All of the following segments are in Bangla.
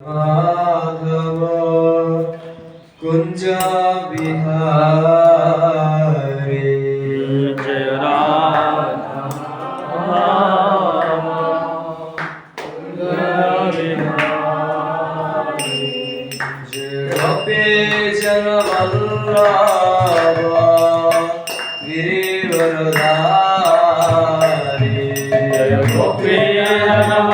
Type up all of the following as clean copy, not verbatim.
माधव कुंज बिहारी जय राधा कुंज बिहारी जय गोपीजन वल्लभ गिरिवरधारी जय गोपीजन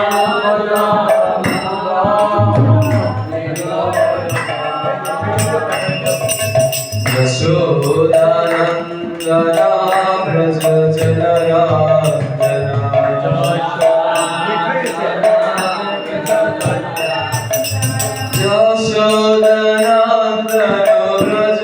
यशोदानन्दना व्रज जनराञ्जना यशोदानन्दना व्रज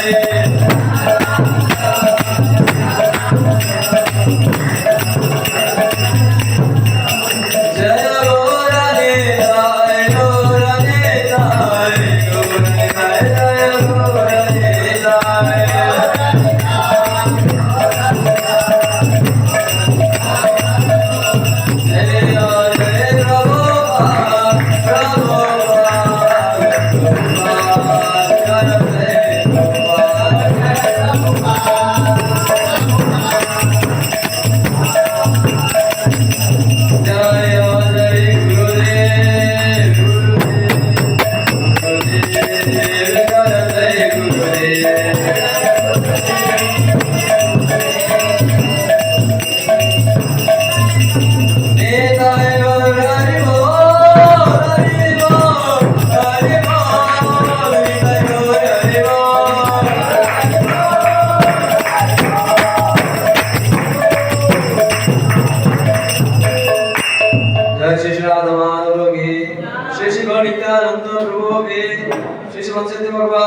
Hare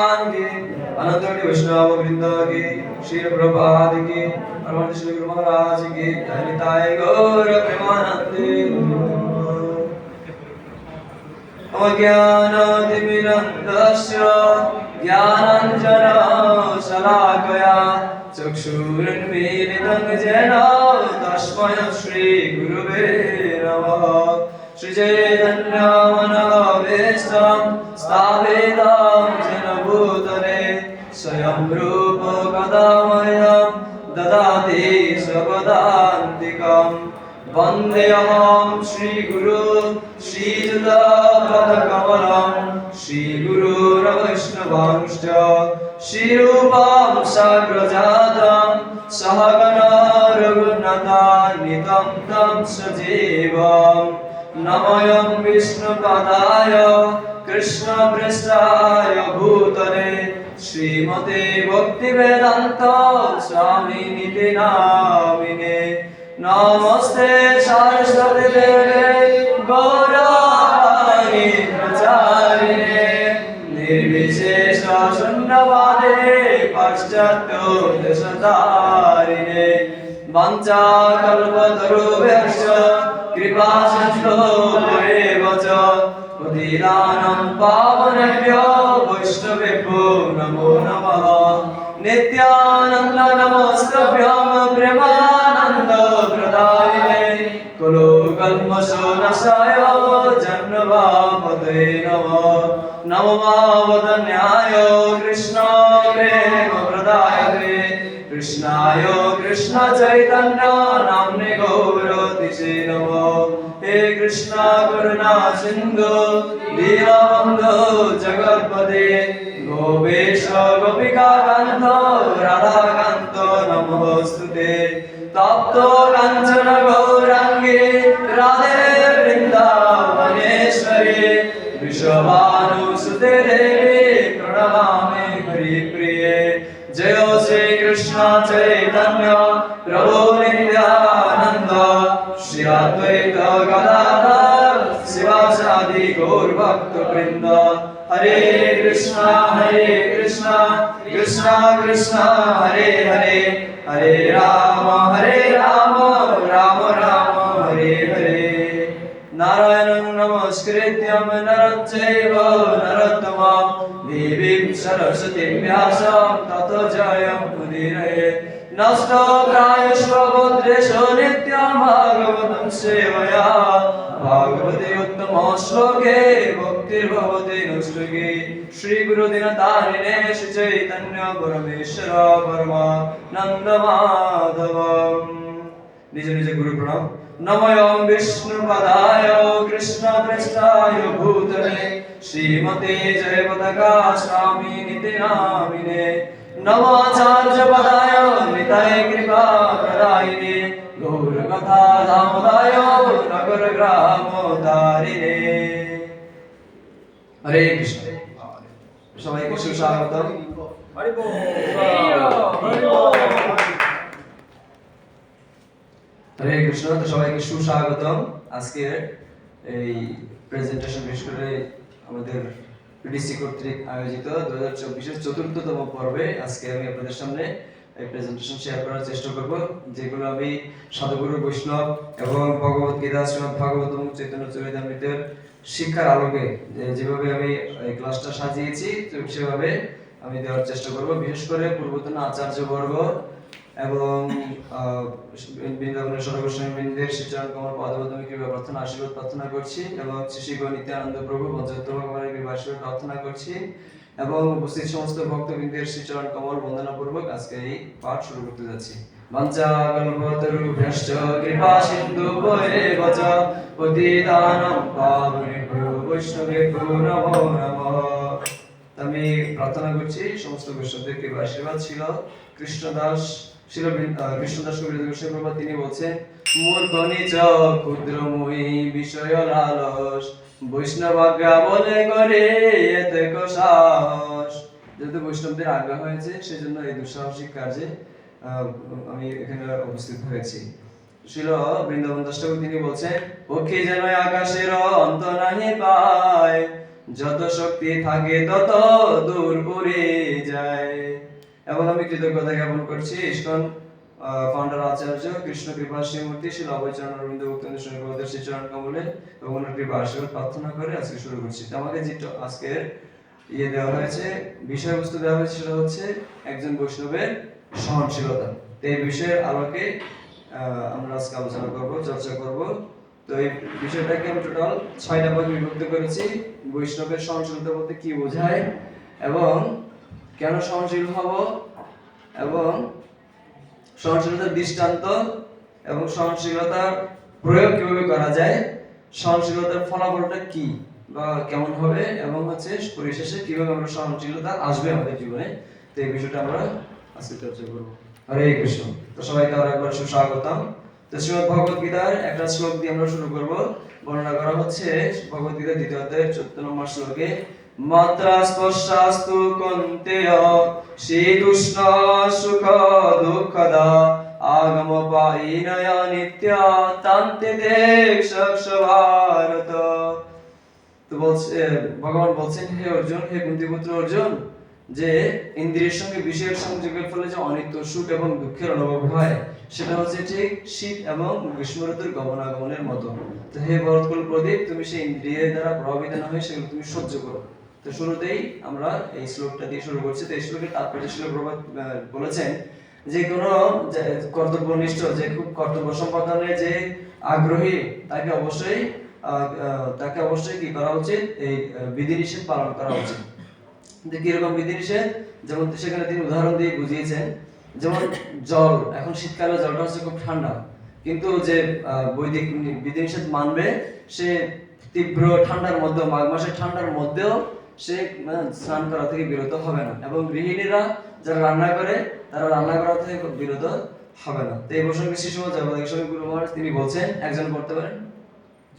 भगवान की अनंत कोटि वैष्णव वृंद की श्री प्रभुपाद की परम श्री गुरु महाराज की जय निताय गौर प्रेमानंदे अज्ञानातिमिरन्दस्य ज्ञानाञ्जनशलाकया चक्षुरुन्मीलितं येन तस्मै श्रीगुरुवे नमः श्रीचैतन्यमनोभीष्टं स्थापितं येन भूतले स्वयं रूप कदा मह्यं ददाति स्वपदान्तिकम् वन्देऽहं श्रीगुरु श्रीयुतपदकमलं श्रीगुरुर्वैष्णवांश्च श्रीरूपं साग्रजातं सहगणा रघुनाथान्वितं तं सजीवं नमोऽयं विष्णुपदाय कृष्णपृष्ठाय भूतले श्रीमते भक्तिवेदान्त स्वामिनिति नामिने नमस्ते सरस्वती देवे गौरवाणी प्रचारिणे निर्विशेष शून्यवादे पाश्चात्य देशतारिणे वञ्चाकल्पतरुभ्यश्च कृपासिन्धुभ्येव च पतितानां पावनेभ्यो वैष्णवेभ्यो नमो नमः नित्यानन्द नमस्तभ्यं प्रेमानन्द प्रदायिने कुलो कल्मषोनाशाय जन्मवापते नमः नमो मावदन्याय कृष्ण प्रेम प्रदायते कृष्णाय कृष्ण चैतन्य नाम्ने गौरतिसे नमः हे कृष्ण करुणा सिन्धु दीनबन्धो जगत्पते गोपेश गोपिकाकान्त राधाकान्त नमोऽस्तुते तप्त काञ्चन गौराङ्गे राधे वृन्दावनेश्वरी वृषभानुसुते देवी प्रणमामि हरिप्रिये जय श्री कृष्ण चैतन्य प्रभु नित्यानन्द श्री अद्वैत गदाधर शिवासादि गौरभक्तवृन्द हरे कृष्ण कृष्ण कृष्ण हरे हरे हरे राम राम राम हरे हरे नारायणं नमस्कृत्यं नरं चैव नरोत्तमं देवीं सरस्वतीं व्यासं ततो जयमुदीरये नष्टो प्रायश्व भद्रेषु नित्यं भागवतं सेवया भागवते उत्तम श्लोके भक्तिर्भवति नुष्टुगे श्री गुरुदिनतारिणे श्री चैतन्य परमेश्वर परमानन्द माधवम् निज निज गुरु प्रणाम नमोऽयं विष्णुपदाय कृष्णपृष्ठाय भूतले श्रीमते जयपताका स्वामिनिति नामिने नमाचार्यपदाय निताय कृपा प्रदायिने गौरकथा दामोदाय नगरग्रामोदारिणे हरे कृष्ण সবাইকে সুস্বাগতম হরে কৃষ্ণ তো সবাইকে সুস্বাগতম আজকে এই প্রেজেন্টেশন বিশেষ করে আমাদের পিডিসি কর্তৃক আয়োজিত 2024 এর চতুর্থতম পর্বে আজকে আমি আপনাদের সামনে এই প্রেজেন্টেশন শেয়ার করার চেষ্টা করব যেগুলো আমি সাধুগুরু বৈষ্ণব এবং ভগবত গীতা শ্রীমদ্ ভাগবতম চৈতন্য চরিতামৃতের শিক্ষার আলোকে যেভাবে আমি এই ক্লাসটা সাজিয়েছি সেভাবে আমি দেওয়ার চেষ্টা করব বিশেষ করে পূর্বতন আচার্যবর্গ এবং বৃন্দাবনের সর্বস্বামী বৃন্দের শ্রীচরণ কমল পদপদ্মে কৃপা প্রার্থনা আশীর্বাদ প্রার্থনা করছি এবং শ্রী নিত্যানন্দ প্রভু পঞ্চতত্ত্ব ভগবানের কৃপা আশীর্বাদ প্রার্থনা করছি এবং উপস্থিত সমস্ত ভক্তবৃন্দের শ্রীচরণ কমল বন্দনা পূর্বক আজকে এই পাঠ শুরু করতে যাচ্ছি वंचाकल्पतरुभ्यश्च कृपासिन्धुभ्येव च पतितानां पावनेभ्यो वैष्णवेभ्यो नमो नमः। আমি প্রার্থনা করছি সমস্ত বৈষ্ণবদের কৃপা আশীর্বাদ ছিল কৃষ্ণদাস কৃষ্ণদাস কবিরাজ গোস্বামী প্রভুপাদ তিনি বলছেন মূর্খ নিচ ক্ষুদ্রময়ী বিষয় লালস বৈষ্ণব আজ্ঞা বলে করে এতে সাহস। যেহেতু বৈষ্ণবদের আজ্ঞা হয়েছে সেজন্য এই দুঃসাহসিক কাজে আমি এখানে উপস্থিত হয়েছি। ছিল বৃন্দাবন দাস ঠাকুর তিনি বলছেন পক্ষী যেন আকাশের অন্ত নাহি পায় যত শক্তি থাকে তত দূর উড়ে যায়। এবং আমি কৃতজ্ঞতা জ্ঞাপন করছি ইসকন ফাউন্ডার আচার্য কৃষ্ণ কৃপা শ্রীমূর্তি শ্রী অভয়চরণ অরবিন্দ ভক্তেন্দ্র স্বামী শ্রী চরণ কমলে এবং ওনার কৃপা আশীর্বাদ প্রার্থনা করে আজকে শুরু করছি। তো আমাকে যে আজকের দেওয়া হয়েছে, বিষয়বস্তু দেওয়া হয়েছে, সেটা হচ্ছে একজন বৈষ্ণবের সহনশীলতা। তো এই বিষয়ের আলোকে আমরা আজকে আলোচনা করব, চর্চা করব। তো এই বিষয়টাকে আমি টোটাল 6টা ভাগে বিভক্ত করেছি। বৈষ্ণবের সহনশীলতা বলতে কি বোঝায়, এবং কেন সহনশীল হব, এবং সহনশীলতার দৃষ্টান্ত, এবং সহনশীলতার প্রয়োগ কিভাবে করা যায়, সহনশীলতার ফলাফলটা কি বা কেমন হবে, এবং হচ্ছে পরিশেষে কিভাবে আমরা সহনশীলতা আসবে আমাদের জীবনে। তো এই বিষয়টা আমরা আজকে চর্চা করব। হরে কৃষ্ণ। তো সবাইকে আরো একবার সুস্বাগতম। তো শ্রীমদ্ ভগবত গীতার একটা শ্লোক দিয়ে আমরা শুরু করব। বর্ণনা করা হচ্ছে ভগবত গীতার 2য় অধ্যায়ের 14 নম্বর শ্লোকে, মাত্রা স্পর্শাস্তু কন্তেয় শীতুষ্ণ সুখ দুঃখদা আগম পাইনয় নিত্য তান্তে দেক্ষভারত। তো বলছে ভগবান বলছেন, হে অর্জুন, হে কুন্তিপুত্র অর্জুন, যে ইন্দ্রিয়ের সঙ্গে বিষয়ের সংযোগের ফলে যে অনিত্য সুখ এবং দুঃখের অনুভব হয়, সেটা হচ্ছে ঠিক শীত এবং গ্রীষ্ম ঋতুর গমনাগমনের মতো। তো হে ভরতকুল প্রদীপ, তুমি সেই ইন্দ্রিয়ের দ্বারা প্রভাবিত না হয়ে সেগুলো তুমি সহ্য করো। তো শুরুতেই আমরা এই শ্লোকটা দিয়ে শুরু করছি। তো এই শ্লোকের তাৎপর্য ছিল, প্রভাত বলেছেন যে কোনো কর্তব্যনিষ্ঠ, যে খুব কর্তব্য সম্পাদনে যে আগ্রহী, তাকে অবশ্যই কি করা উচিত, এই বিধিনিষেধ পালন করা উচিত। কিরকম বিধিনিষেধ, যেমন সেখানে তিনি উদাহরণ দিয়ে বুঝিয়েছেন, যেমন জল, এখন শীতকালে জলটা হচ্ছে খুব ঠান্ডা, কিন্তু যে বৈদিক বিধিনিষেধ মানবে, সে তীব্র ঠান্ডার মধ্যেও, মাঘ মাসের ঠান্ডার মধ্যেও সে স্নান করা থেকে বিরত হবে না। এবং গৃহিণীরা যারা রান্না করে, তারা রান্না করা থেকে বিরত হবে না। তো এই প্রসঙ্গে শিশুমত জগন্নাথ স্বামী গুরু মহারাজ তিনি বলছেন, একজন পড়তে পারেন,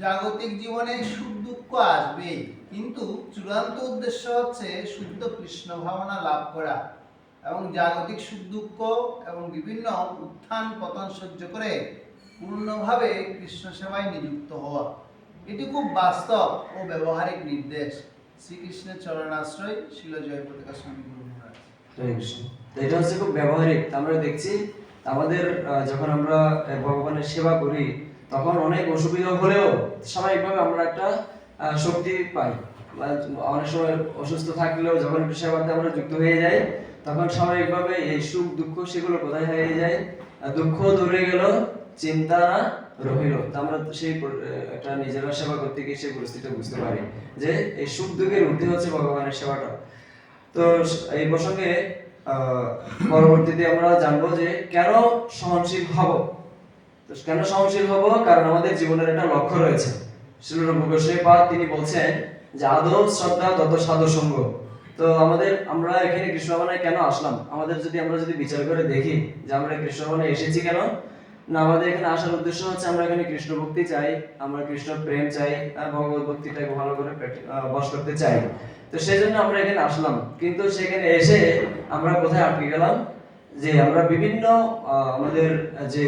জাগতিক জীবনে সুখ দুঃখ আসবে, কিন্তু চূড়ান্ত উদ্দেশ্য হচ্ছে শুদ্ধ কৃষ্ণ ভাবনা লাভ করা এবং জাগতিক সুখ দুঃখ এবং বিভিন্ন উত্থান পতন সহ্য করে পূর্ণভাবে কৃষ্ণ সেবায় নিযুক্ত হওয়া। এটি খুব বাস্তব ও ব্যবহারিক নির্দেশ। শ্রীকৃষ্ণের চরণাশ্রয় শিল জয়প্রকাশ স্বামী গুরু মহারাজ। হরে কৃষ্ণ। তো এটা হচ্ছে খুব ব্যবহারিক। আমরা দেখছি আমাদের যখন আমরা ভগবানের সেবা করি, তখন অনেক অসুবিধা হলেও স্বাভাবিকভাবে আমরা একটা শক্তি পাই। অনেক সময় অসুস্থ থাকলেও যখন একটু সেবাতে আমরা যুক্ত হয়ে যাই, তখন স্বাভাবিকভাবে এই সুখ দুঃখ সেগুলো কোথায় হারিয়ে যায়, দুঃখ দূরে গেল, চিন্তা না রহিল। আমরা সেই একটা নিজেরা সেবা করতে গিয়ে সেই পরিস্থিতিটা বুঝতে পারি যে এই সুখ দুঃখের ঊর্ধ্বে হচ্ছে ভগবানের সেবাটা। তো এই প্রসঙ্গে পরবর্তীতে আমরা জানবো যে কেন সহনশীল হব। তো কেন সহনশীল হব, কারণ আমাদের জীবনের একটা লক্ষ্য রয়েছে। শ্রীল রূপ গোস্বামী পাদ তিনি বলছেন যে আদৌ শ্রদ্ধা তত সাধু সঙ্গ। তো আমরা এখানে কৃষ্ণ ভাবনায় কেন আসলাম, আমরা যদি বিচার করে দেখি যে আমরা কৃষ্ণ ভাবনায় এসেছি কেন, না আমাদের এখানে আসার উদ্দেশ্য হচ্ছে আমরা এখানে কৃষ্ণ ভক্তি চাই, আমরা কৃষ্ণ প্রেম চাই, ভগবত ভক্তিটাকে ভালো করে বশ করতে চাই। তো সেই জন্য আমরা এখানে আসলাম। কিন্তু সেখানে এসে আমরা কোথায় আটকে গেলাম, যে আমরা বিভিন্ন আমাদের যে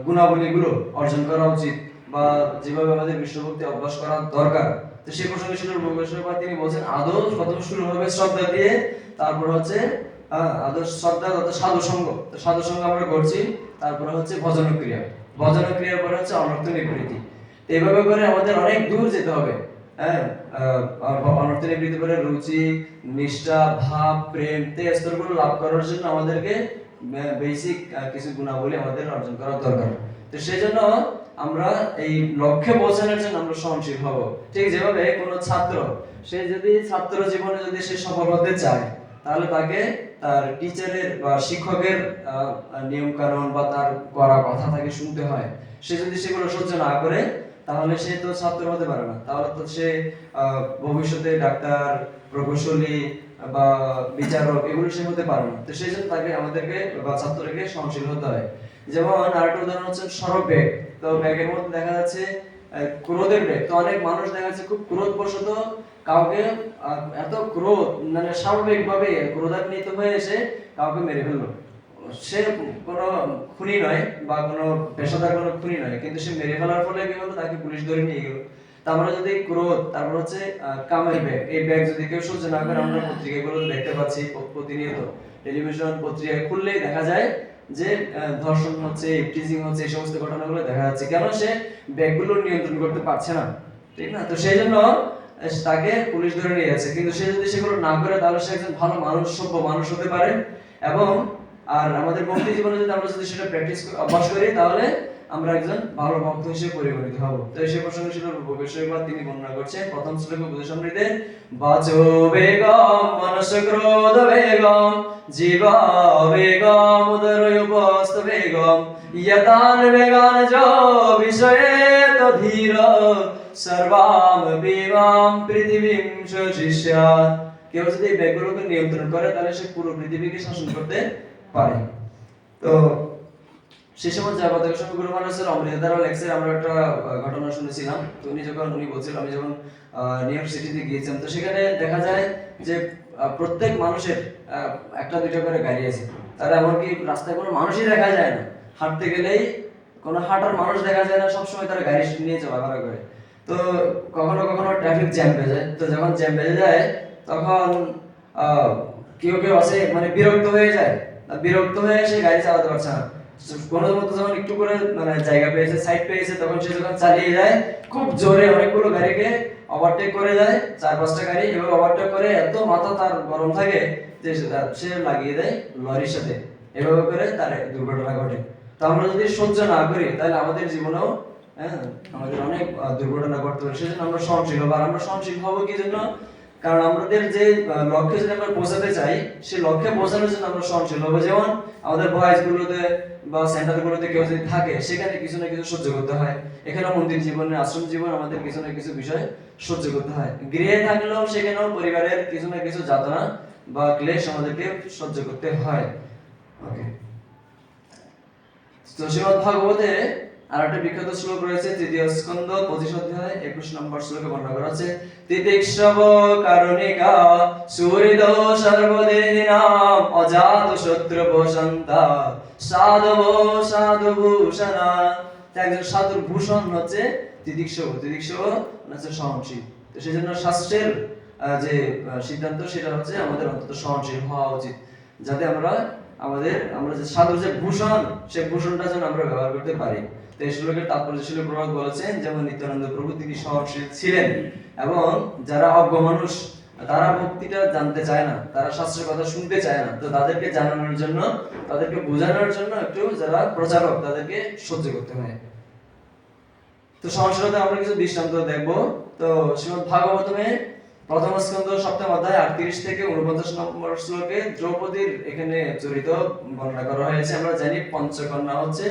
গুণাবলীগুলো অর্জন করা উচিত বা যেভাবে আমাদের বিশ্বভক্তি অভ্যাস করা দরকার, তো সেই প্রসঙ্গে ছিল তিনি বলছেন আদৌ প্রথম শুরু হবে শ্রদ্ধা দিয়ে, তারপর হচ্ছে আদর্শ শ্রদ্ধা তথা সাধু সঙ্গ। তো সাধু সঙ্গ আমরা করছি, তারপরে হচ্ছে ভজনক্রিয়া, ভজনক্রিয়ার পরে হচ্ছে অনর্থ নিবৃত্তি। এইভাবে করে আমাদের অনেক দূর যেতে হবে। অনর্থ নিবৃত্তি করে রুচি, নিষ্ঠা, ভাব, প্রেম স্তরগুলো লাভ করার জন্য আমাদেরকে বেসিক কিছু গুণাবলী আমাদের অর্জন করা দরকার। তো সেই জন্য আমরা এই লক্ষ্যে পৌঁছানোর জন্য আমরা সহনশীল হব। ঠিক যেভাবে কোনো ছাত্র, সে যদি ছাত্র জীবনে যদি সে সফল হতে চায়, তাহলে তাকে তার টিচারের বা শিক্ষকের নিয়ম কানুন বা তার করা কথা তাকে শুনতে হয়। সে যদি সেগুলো সহ্য না করে, তাহলে সে তো ছাত্র হতে পারে না। তাহলে তো সে ভবিষ্যতে ডাক্তার, প্রকৌশলী বা বিচারক এগুলো সে হতে পারে না। তো সেই জন্য আমাদেরকে বা ছাত্রকে সহনশীল হতে হয়। যেমন আরেকটা উদাহরণ হচ্ছে সড়ক বেগ। তো ব্যাগের মধ্যে দেখা যাচ্ছে ক্রোধের বেগ। তো অনেক মানুষ দেখা যাচ্ছে খুব ক্রোধবশত কাউকে এত ক্রোধ, মানে স্বাভাবিকভাবে ক্রোধান্বিত হয়ে এসে কাউকে মেরে ফেললো। সে কোনো খুনি নয় বা কোনো পেশাদার কোনো খুনি নয়, কিন্তু সে মেরে ফেলার ফলে কি হলো, তাকে পুলিশ ধরে নিয়ে গেল। আমরা যদি ক্রোধ, তারপর হচ্ছে কামের ব্যাগ, এই ব্যাগ যদি কেউ সহ্য না করে, আমরা পত্রিকাগুলো দেখতে পাচ্ছি প্রতিনিয়ত, টেলিভিশন পত্রিকা খুললেই দেখা যায় যে ধর্ষণ হচ্ছে, ইপটিজিং হচ্ছে, এই সমস্ত ঘটনাগুলো দেখা যাচ্ছে। কেন? সে ব্যাগগুলো নিয়ন্ত্রণ করতে পারছে না, ঠিক না? তো সেই জন্য তাকে পুলিশ ধরে নিয়ে যাচ্ছে। কিন্তু সে যদি সেগুলো না করে, তাহলে সে একজন ভালো মানুষ, সভ্য মানুষ হতে পারে। এবং আর আমাদের ভক্তি জীবনে যদি আমরা যদি সেটা প্র্যাকটিস অভ্যাস করি, তাহলে আমরা একজন ভালো ভক্ত হিসেবে পরিগণিত হব। তো সেই প্রসঙ্গে ছিল রূপকেশ্বরবাদ তিনি বর্ণনা করছেন প্রথম শ্লোকে উপদেশামৃতে, বাচো বেগম মনস ক্রোধ বেগম জীব বেগম উদরয়োপস্থ বেগম ইয়তান বেগান যো বিষয়ে তো ধীর সর্বাম বিমাম পৃথিবীম শিষ্যাৎ। কেউ যদি এই ব্যাগগুলোকে নিয়ন্ত্রণ করে, তাহলে সে পুরো পৃথিবীকে শাসন করতে পারে। তো সেই সময় জয়পতাকা স্বামী গুরু মহারাজের অমৃতধারা লেকচারে আমরা একটা ঘটনা শুনেছিলাম। তো উনি বলছিলেন, আমি যখন নিউ ইয়র্ক সিটিতে গিয়েছিলাম, তো সেখানে দেখা যায় যে প্রত্যেক মানুষের একটা দুইটা করে গাড়ি আছে। তারা এমনকি রাস্তায় কোনো মানুষই দেখা যায় না, হাঁটতে গেলেই কোনো হাঁটার মানুষ দেখা যায় না, সবসময় তারা গাড়ি নিয়ে চলাফেরা করে। তো কখনো কখনো ট্রাফিক জ্যাম বেজে যায়। তো যখন জ্যাম বেজে যায়, তখন কেউ কেউ আছে মানে বিরক্ত হয়ে যায়, বিরক্ত হয়ে সে গাড়ি চালাতে পারছে না। কোনো মতো যখন একটু করে মানে জায়গা পেয়েছে, সাইড পেয়েছে, তখন সে যখন চালিয়ে যায় খুব জোরে অনেকগুলো গাড়িকে ওভারটেক করে দেয়, 4-5টা গাড়ি এভাবে ওভারটেক করে, এত মাথা তার গরম থাকে যে সে লাগিয়ে দেয় লরির সাথে। এভাবে করে তার দুর্ঘটনা ঘটে। তো আমরা যদি সহ্য না করি, তাহলে আমাদের জীবনেও আমাদের অনেক দুর্ঘটনা ঘটতে পারে। সেজন্য আমরা সহনশীল হবো। আর আমরা সহনশীল হবো কি জন্য? কারণ আমাদের যে লক্ষ্যে যদি আমরা পৌঁছাতে চাই, সেই লক্ষ্যে পৌঁছানোর জন্য আমরা সহনশীল হবো। যেমন আমাদের ভয়েস গুলোতে বা সেন্টার গুলোতে কেউ যদি থাকে, সেখানে কিছু না কিছু সহ্য করতে হয়। এখানে মন্দির জীবনে, আশ্রম জীবন, আমাদের কিছু না কিছু বিষয় সহ্য করতে হয়। গৃহে থাকলেও সেখানেও পরিবারের কিছু না কিছু যাতনা বা ক্লেশ আমাদেরকে সহ্য করতে হয়। ওকে, তো শ্রীমদ্ ভাগবতে আর একটা বিখ্যাত শ্লোক রয়েছে, তৃতীয় স্কন্ধ 25 অধ্যায় 21 নম্বর শ্লোকে বর্ণনা করা আছে, তিতিক্ষব কারুণিকা সুহৃদ সর্বদেহিনাম অজাত শত্রু বসন্তা সাধব সাধুভূষণা। একজন সাধুর ভূষণ হচ্ছে তিতিক্ষব। তিতিক্ষব হচ্ছে সহনশীল। তো সেই জন্য শাস্ত্রের যে সিদ্ধান্ত, সেটা হচ্ছে আমাদের অন্তত সহনশীল হওয়া উচিত, যাতে আমরা যে সাধুর যে ভূষণ, সেই ভূষণটা যেন আমরা ব্যবহার করতে পারি। তো এই শ্লোকের তাৎপর্য ছিল, প্রভুপাদ বলেছেন, যেমন নিত্যানন্দ প্রভু তিনি সহনশীল ছিলেন, এবং যারা অজ্ঞ মানুষ, তারা ভক্তিটা জানতে চায় না, তারা শাস্ত্রের কথা শুনতে চায় না, তো তাদেরকে জানানোর জন্য, তাদেরকে বোঝানোর জন্য একটু যারা প্রচারক, তাদেরকে সহ্য করতে হয়। তো সহনশীলতা আমরা কিছু দৃষ্টান্ত দেখবো। তো শ্রীমদ্ ভাগবতমে প্রথম স্কন্ধ 7ম অধ্যায় 38 থেকে 49 নম্বর শ্লোকে দ্রৌপদীর এখানে চরিত্র বর্ণনা করা হয়েছে। আমরা জানি পঞ্চকন্যা হচ্ছে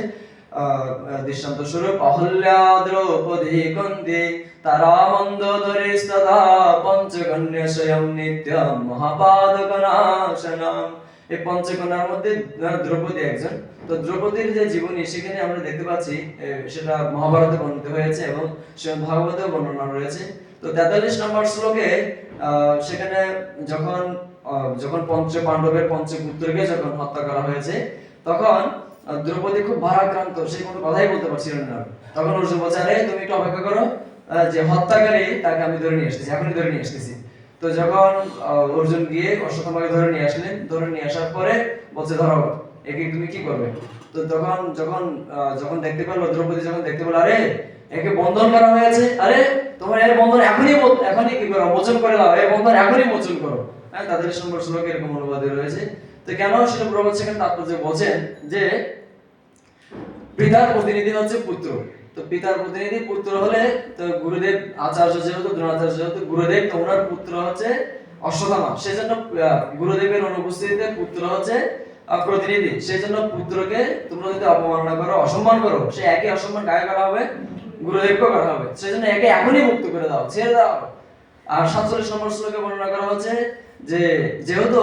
দৃষ্টান্ত স্বরূপ, অহল্যা দ্রৌপদী কুন্তি তারা মন্দোদরী স্তথা পঞ্চকন্যা স্বয়ং নিত্যম মহাপাদকনাশনম। এই পঞ্চকন্যার মধ্যে দ্রৌপদী একজন। তো দ্রৌপদীর যে জীবনী, সেখানে আমরা দেখতে পাচ্ছি সেটা মহাভারতে বর্ণিত হয়েছে এবং শ্রীমদ্ ভাগবতেও বর্ণনা রয়েছে। তো 43 নম্বর শ্লোকে সেখানে যখন পঞ্চ পাণ্ডবের পঞ্চপুত্রকে যখন হত্যা করা হয়েছে, তখন দ্রৌপদী খুব ভারাক্রান্ত, সে কোনো কথাই বলতে পারছিলেন না। তখন অর্জুন বলছে, আরে তুমি একটু অপেক্ষা করো, যে হত্যাকারী তাকে আমি ধরে নিয়ে আসতেছি, এখনই ধরে নিয়ে আসতেছি। তো যখন অর্জুন গিয়ে অশ্বত্থামাকে ধরে নিয়ে আসলেন, ধরে নিয়ে আসার পরে বলছে, ধরো একে তুমি কি করবে? তো তখন যখন দেখতে পেলো, দ্রৌপদী যখন দেখতে পেলো, আরে একে বন্ধন করা হয়েছে, আরে তোমার এর বন্ধন এখনই কি করো, মোচন করে দাও, এর বন্ধন এখনই মোচন করো। হ্যাঁ, তাদের সম্পর্ক শ্লোকে এরকম অনুবাদে রয়েছে। তো কেন সেটা প্রভু সেখানে তাৎপর্য বলছেন যে পিতার প্রতিনিধি হচ্ছে পুত্র। তো পিতার প্রতিনিধি পুত্র হলে, তো গুরুদেব আচার্য যেহেতু, দ্রোণাচার্য যেহেতু গুরুদেব, তো ওনার পুত্র হচ্ছে অশ্বত্থামা। সেজন্য গুরুদেবের অনুপস্থিতিতে পুত্র হচ্ছে প্রতিনিধি। সেজন্য পুত্রকে তোমরা যদি অপমাননা করো, অসম্মান করো, সে একই অসম্মান কাকে করা হবে? গুরুদেবকে করা হবে। সেজন্য একে এখনই মুক্ত করে দাও, ছেড়ে দাও। আর 47 নম্বর শ্লোকে বর্ণনা করা হচ্ছে যে যেহেতু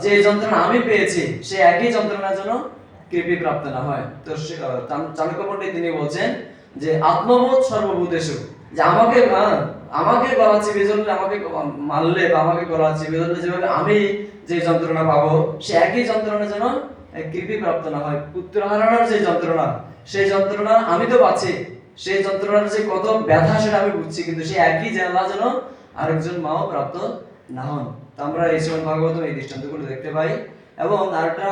যে যন্ত্রণা আমি পেয়েছি, সে একই যন্ত্রণার জন্য কৃপি প্রাপ্ত না হয়। তো চাণক্য পণ্ডিত তিনি বলছেন যে আত্মবোধ সর্বভূতেষু, যে আমাকে গলা চিপে ধরলে, আমাকে মারলে বা আমাকে গলা চিপে ধরলে যেভাবে আমি যে যন্ত্রণা পাবো, সে একই যন্ত্রণা যেন কৃপি প্রাপ্ত না হয়। পুত্র হারানোর যে যন্ত্রণা, সেই যন্ত্রণা আমি তো পাচ্ছি, সেই যন্ত্রণার যে কত ব্যথা সেটা আমি বুঝছি, কিন্তু সেই একই জ্বালা যেন আরেকজন মাও প্রাপ্ত না হন। তো আমরা এই শ্রীমদ্ ভাগবতম এই দৃষ্টান্তগুলো দেখতে পাই। এবং আরেকটা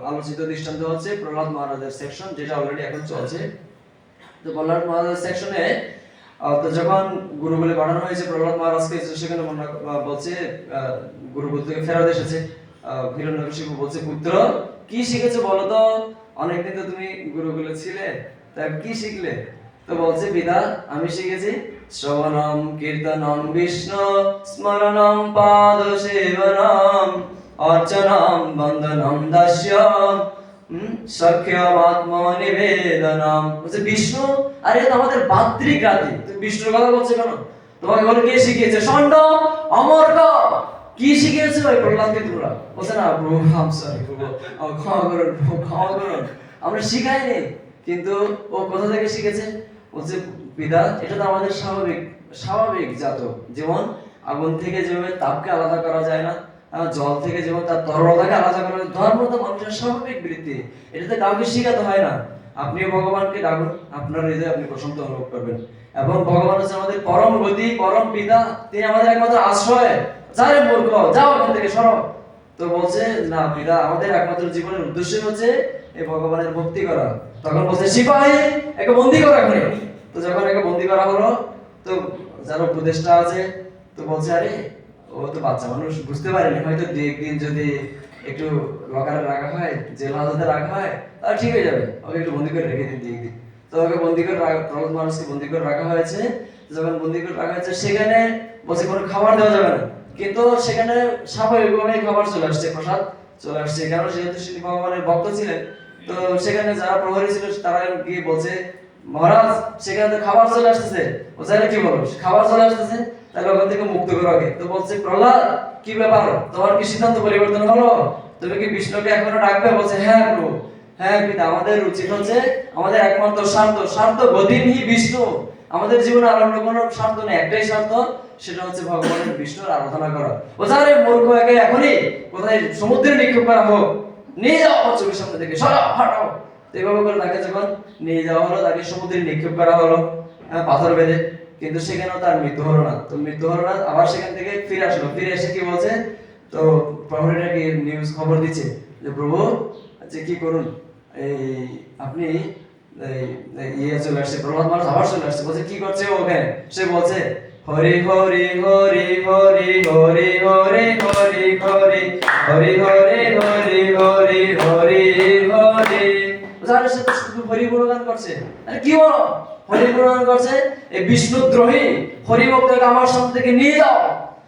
আলোচিত দৃষ্টান্ত হচ্ছে প্রহ্লাদ মহারাজের সেকশন, যেটা অলরেডি এখন চলছে। তো প্রহ্লাদ মহারাজের সেকশনে তো যখন গুরুকুলে পাঠানো হয়েছে প্রহ্লাদ মহারাজকে, সেখানে বলছে গুরুকুল থেকে ফেরত এসেছে, হিরণ্যকশিপু বলছে, পুত্র কি শিখেছো বলো তো, অনেকদিন তো তুমি গুরুকুলে ছিলে, তা কি শিখলে? তো বলছে, পিতা আমি শিখেছি শ্রবণম কীর্তনম বিষ্ণু স্মরণম পাদ সেবনম অর্চনম বন্দনম দাস্যম সখ্যম আত্মনিবেদনম। বলছে বিষ্ণু, আরে তো আমাদের বাত্রিক রাতি, তুমি বিষ্ণুর কথা বলছো কেন? তোমাকে বলো কে শিখিয়েছে? ষণ্ড অমর্ক কি শিখিয়েছে ভাই প্রহ্লাদকে তোমরা? বলছে না প্রভু আম সরি প্রভু, ক্ষমা করুন প্রভু, ক্ষমা করুন, আমরা শিখাইনি। কিন্তু ও কোথা থেকে শিখেছে? বলছে পিতা এটা তো আমাদের স্বাভাবিক জাত। যেমন আগুন থেকে যেভাবে তাপকে আলাদা করা যায় না, জল থেকে যেমন তার তরলতাকে আলাদা করা যায়, ধর্ম তো মানুষের স্বাভাবিক বৃত্তি, এটাতে কাউকে শিখাতে হয় না। আপনিও ভগবানকে ডাকুন, আপনার হৃদয়ে আপনি প্রশান্ত অনুভব করবেন। এবং ভগবান হচ্ছে আমাদের পরম গতি, পরম পিতা, তিনি আমাদের একমাত্র আশ্রয়। যারে মূর্খ, যাও এখান থেকে সরো। তো বলছে না পিতা, আমাদের একমাত্র জীবনের উদ্দেশ্য হচ্ছে এই ভগবানের ভক্তি করা। তখন বলছে সিপাহী একে বন্দী করা এখানে। তো যখন একে বন্দী করা হলো, তো যারা উপদেষ্টা আছে তো বলছে আরে ও তো বাচ্চা মানুষ, বুঝতে পারেনি, হয়তো দু একদিন যদি একটু লকারে রাখা হয়, জেল হাজতে রাখা হয়, তাহলে ঠিক হয়ে যাবে, ওকে একটু বন্দি করে রেখে দিন দু একদিন। তো ওকে বন্দি করে প্রহ্লাদ মানুষকে বন্দি করে রাখা হয়েছে। যখন বন্দি করে রাখা হয়েছে, সেখানে বলছে কোনো খাবার দেওয়া যাবে না, কিন্তু সেখানে স্বাভাবিকভাবে খাবার চলে আসছে, প্রসাদ চলে আসছে, কারণ যেহেতু শ্রী ভগবানের ভক্ত ছিলেন। তো সেখানে যারা প্রহরী ছিল তারা গিয়ে বলছে, মহারাজ সেখানে তো খাবার চলে আসতেছে। ও চাইলে কি বলো, খাবার চলে আসতেছে, তাহলে ওখান থেকে মুক্ত করো আগে। তো বলছে প্রহ্লাদ কি ব্যাপার, তোমার কি সিদ্ধান্ত পরিবর্তন হলো? তুমি কি বিষ্ণুকে এখনো ডাকবে? বলছে হ্যাঁ প্রভু, হ্যাঁ পিতা, আমাদের উচিত হচ্ছে, আমাদের একমাত্র স্বার্থ গতিহীন বিষ্ণু, আমাদের জীবনে আর অন্য কোনো স্বার্থ নেই, একটাই স্বার্থ, সেটা হচ্ছে ভগবানের বিষ্ণুর আরাধনা করা। ওজারে মূর্খ একে এখনই কোথায় সমুদ্রে নিক্ষেপ করা হোক, নিয়ে যাও আমার চোখের সামনে থেকে, সরাও হাঁটাও। এভাবে করে তাকে যখন নিয়ে যাওয়া হলো, তাকে সমুদ্রে নিক্ষেপ করা হলো পাথর বেঁধে, কিন্তু সেখানেও তার মৃত্যু হলো না। তো মৃত্যু হলো না, আবার সেখান থেকে ফিরে আসলো। ফিরে এসে কি বলছে, তো প্রহরীরা কি নিউজ খবর দিচ্ছে যে প্রভু আচ্ছা কি করুন, এই আপনি ইয়ে চলে আসছে, প্রহ্লাদ মানুষ আবার চলে আসছে। বলছে কি করছে ওখানে? সে বলছে হরি হরি হরি হরি হরি হরি হরি হরি হরি হরি হরি হরি হরি হরি। জানে সে তো শুধু হরি গুণগান করছে। আরে কি বলো, হরি গুণগান করছে? এই বিষ্ণুদ্রোহী হরি ভক্তকে আমার সামনে থেকে নিয়ে যাও,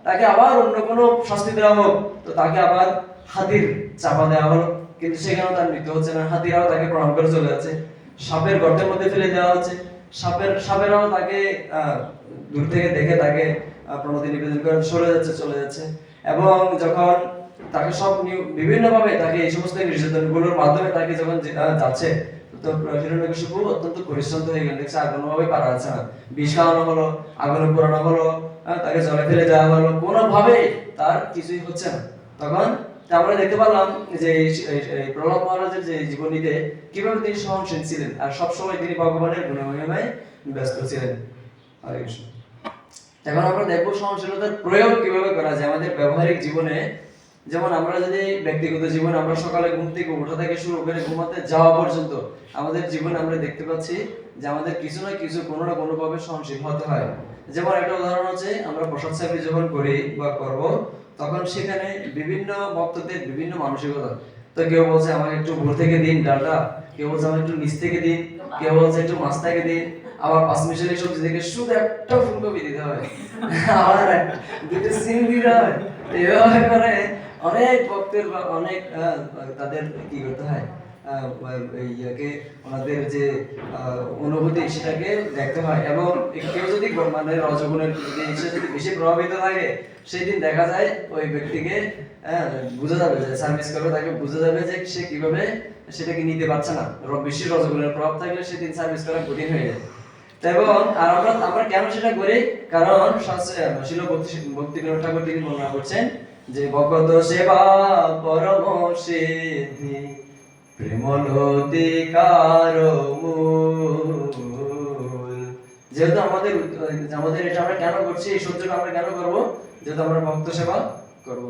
তাকে আবার অন্য কোনো শাস্তি দেওয়া হোক। তো তাকে আবার হাতির চাপা দেওয়া হলো, কিন্তু সেখানেও তার মৃত্যু হচ্ছে না, হাতিরাও তাকে প্রণাম করে চলে যাচ্ছে। সাপের গর্তের মধ্যে ফেলে দেওয়া হচ্ছে, সাপেরাও তাকে দূর থেকে দেখে তাকে প্রণতি নিবেদন করে চলে যাচ্ছে। এবং যখন তাকে সব বিভিন্ন ভাবে তাকে এই সমস্ত নির্যাতনগুলোর মাধ্যমে তাকে যখন যাচ্ছে, তো হিরণ্যকশিপু অত্যন্ত পরিশ্রান্ত হয়ে গেল, দেখছে আর কোনোভাবেই পারা যাচ্ছে না। বিষ খাওয়ানো হলো, আগুনে পোড়ানো হলো, তাকে জলে ফেলে দেওয়া হলো, কোনোভাবেই তার কিছুই হচ্ছে না। তখন আমরা দেখতে পেলাম যে প্রহ্লাদ মহারাজের যে জীবনীতে কিভাবে তিনি সহনশীল ছিলেন, আর সবসময় তিনি ভগবানের গুণমহিমায় ব্যস্ত ছিলেন। হরে কৃষ্ণ। এখন আমরা দেখবো সহনশীলতার প্রয়োগ কিভাবে করা যায় আমাদের ব্যবহারিক জীবনে। যেমন আমরা যদি ব্যক্তিগত জীবনে আমরা সকালে ঘুম থেকে ওঠা থেকে শুরু করে ঘুমাতে যাওয়া পর্যন্ত আমাদের জীবনে আমরা দেখতে পাচ্ছি যে আমাদের কিছু না কিছু কোনো না কোনো ভাবে সহনশীল হতে হয়। যেমন একটা উদাহরণ হচ্ছে, আমরা প্রসাদ সেবী যখন করি বা করব, তখন সেখানে বিভিন্ন ভক্তদের বিভিন্ন মানসিকতা। তো কেউ বলছে আমাকে একটু ভোর থেকে দিন ডালটা, কেউ বলছে আমাকে একটু নিচ থেকে দিন, কেউ বলছে একটু মাছ থেকে দিন, আবার পাঁচ মিশালি সবজি থেকে শুধু একটা ফুলকপি দিতে হবে, আবার দুটো সিম দিতে হয়। এভাবে করে অনেক ভক্তের বা অনেক তাদের কি করতে হয়, ওনাদের যে অনুভূতি সেটাকে দেখতে হয়। এবং কেউ যদি মানে রজগুণের যদি বেশি প্রভাবিত থাকে, সেই দিন দেখা যায় ওই ব্যক্তিকে বোঝা যাবে যে সার্ভিস করবে, তাকে বোঝা যাবে যে সে কিভাবে সেটাকে নিতে পারছে না। বেশি রজগুণের প্রভাব থাকলে সেদিন সার্ভিস করা কঠিন হয়ে যায়। এবং আর আমরা কেন সেটা করি? কারণ শিল ভক্তি ঠাকুর তিনি বর্ণনা করছেন যে ভগবত সেবা পরম সিদ্ধি প্রেমলতিকার মূল যেহেতু আমাদের আমাদের এটা আমরা কেন করছি, এই সহ্যটা আমরা কেন করব? যেহেতু আমরা ভক্ত সেবা করব।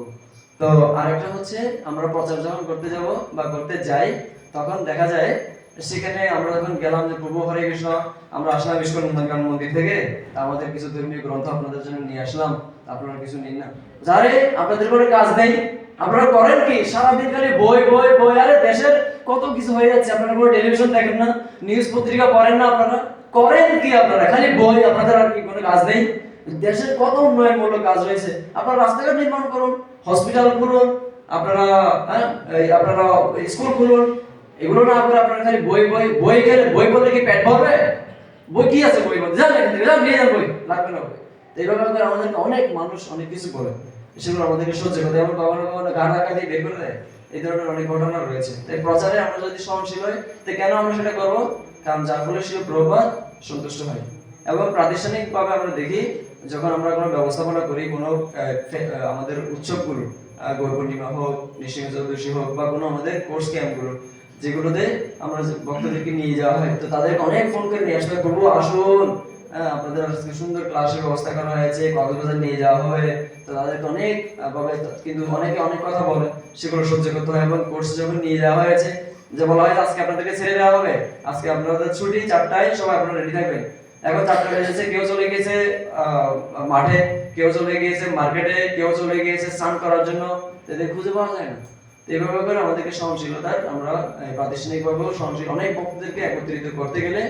তো আরেকটা হচ্ছে আমরা প্রচার যখন করতে যাব বা করতে যাই, তখন দেখা যায় সেখানে আমরা যখন গেলাম যে প্রভু হরে কৃষ্ণ, আমরা আসলাম ইস্কন নন্দনকানন মন্দির থেকে, আমাদের কিছু ধর্মীয় গ্রন্থ আপনাদের জন্য নিয়ে আসলাম, আপনারা কিছু নিন না। যারে আপনাদের কোনো কাজ নেই, আপনারা করেন কি? সারাদিন খালি বই বই বই। আরে দেশের কত কিছু হয়ে যাচ্ছে, আপনারা কোনো টেলিভিশন দেখেন না, নিউজ পত্রিকা পড়েন না, আপনারা করেন কি? আপনারা খালি বই, আপনাদের আর কি কোনো কাজ নেই? দেশের কত উন্নয়নমূলক কাজ রয়েছে, আপনারা রাস্তাঘাট নির্মাণ করুন, হসপিটাল খুলুন, আপনারা আপনারা স্কুল খুলুন। এগুলো না করে আপনারা খালি বই বই বই, খেলে বই বললে কি পেট ভরবে? বই কি আছে বই বলতে? যান এখান থেকে, যান নিয়ে যান, বই লাগবে না বই। এইভাবে করে আমাদেরকে অনেক মানুষ অনেক কিছু বলে, সেগুলো আমাদেরকে সহ্য করতে, এমন কখনো কখনো গা ঢাকা দিয়ে বের করে দেয়। এই ধরনের অনেক ঘটনা রয়েছে। তাই প্রচারে আমরা যদি সহনশীল হই, তো কেন আমরা সেটা করবো? কারণ যার ফলে শিল প্রভুপাদ সন্তুষ্ট হয়। এবং প্রাতিষ্ঠানিকভাবে আমরা দেখি, যখন আমরা কোনো ব্যবস্থাপনা করি, কোনো আমাদের উৎসবগুলো, গৌর পূর্ণিমা হোক, নৃসিংহ চতুর্দশী হোক, বা কোনো আমাদের কোর্স ক্যাম্পগুলো, যেগুলোতে আমরা ভক্তদেরকে নিয়ে যাওয়া হয়, তো তাদেরকে অনেক ফোন করে নিয়ে আসতে হয়, প্রভু আসুন, আপনাদের আজকে সুন্দর ক্লাসের ব্যবস্থা করা হয়েছে, কক্সবাজার নিয়ে যাওয়া হবে। তো তাদেরকে অনেক ভাবে, কিন্তু অনেকে অনেক কথা বলে, সেগুলো সহ্য করতে হয়। এবং কোর্সে যখন নিয়ে যাওয়া হয়েছে, যে বলা হয় আজকে আপনাদেরকে ছেড়ে দেওয়া হবে, আজকে আপনাদের ছুটি, 4টায় সবাই আপনারা রেডি থাকবেন। এখন 4টা বেজেছে, কেউ চলে গেছে মাঠে, কেউ চলে গিয়েছে মার্কেটে, কেউ চলে গিয়েছে স্নান করার জন্য, এদের খুঁজে পাওয়া যায় না। এইভাবে করে আমাদেরকে সহনশীলতার, আমরা প্রাতিষ্ঠানিকভাবেও সহনশীল, অনেক ভক্তদেরকে একত্রিত করতে গেলে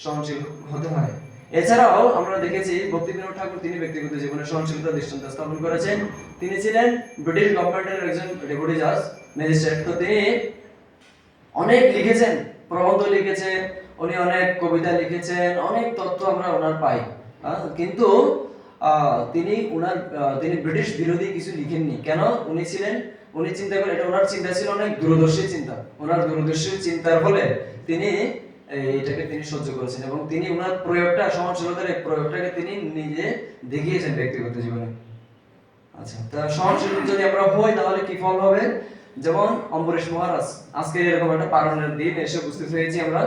সহনশীল হতে হয়। এছাড়াও আমরা দেখেছি ভক্তিবিনোদ ঠাকুর, তিনি ব্যক্তিগত জীবনে সহনশীলতার দৃষ্টান্ত স্থাপন করেছেন। তিনি ছিলেন ব্রিটিশ গভর্নমেন্টের একজন ডেপুটি জাজ ম্যাজিস্ট্রেট। তো তিনি অনেক লিখেছেন, প্রবন্ধ লিখেছেন, উনি অনেক কবিতা লিখেছেন, অনেক তথ্য আমরা ওনার পাই। কিন্তু তিনি ব্রিটিশ বিরোধী কিছু লিখেননি। কেন? উনি চিন্তা করে, এটা ওনার চিন্তা ছিল অনেক দূরদর্শী চিন্তা। ওনার দূরদর্শী চিন্তার ফলে তিনি এটাকে তিনি সহ্য করেছেন, এবং তিনি ওনার প্রয়োগটা, সহনশীলতার এই প্রয়োগটাকে তিনি নিজে দেখিয়েছেন ব্যক্তিগত জীবনে। আচ্ছা, তা সহনশীল যদি আমরা হই, তাহলে কি ফল হবে? যেমন অম্বরীশ মহারাজ, আজকে এরকম একটা পালনের দিন এসে উপস্থিত হয়েছি আমরা।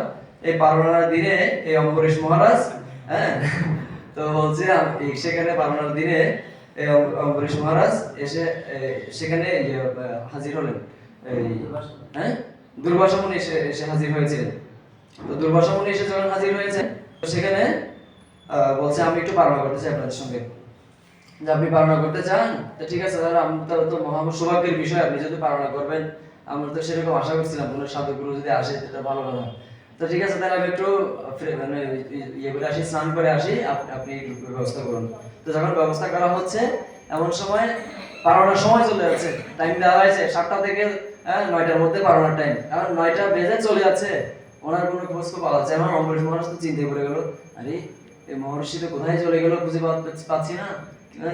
এই পালনের দিনে এই অম্বরীশ মহারাজ, তো বলছিলাম সেখানে পালনের দিনে এই অম্বরীশ মহারাজ এসে সেখানে হাজির হলেন। এই দুর্বাসা মুনি এসে হাজির হয়েছিলেন। তো দুর্বাসা মুনি এসে যখন হাজির হয়েছে, সেখানে বলছে আমি একটু পালন করতে চাই আপনাদের সঙ্গে। যে আপনি পালনা করতে চান, তো ঠিক আছে, তাহলে আপনার তো মহা সৌভাগ্যের বিষয়, আপনি যদি পালনা করবেন। আমরা তো সেরকম আশা করছিলাম, কোনো সাধুগুরু যদি আসে সেটা ভালো কথা। তো ঠিক আছে, তাহলে আমি একটু মানে ইয়ে করে আসি, স্নান করে আসি, আপনি ব্যবস্থা করুন। তো যখন ব্যবস্থা করা হচ্ছে, এমন সময় পালনার সময় চলে যাচ্ছে, টাইম দেওয়া হয়েছে 7টা থেকে 9টার মধ্যে পালনার টাইম। এখন 9টা বেজে চলে যাচ্ছে, ওনার কোনো খোঁজ পাওয়া যাচ্ছে। এখন অম্বরীশ মহারাজ তো চিন্তায় পড়ে গেল, আরে এই মহর্ষি তো কোথায় চলে গেল, খুঁজে পাচ্ছি না,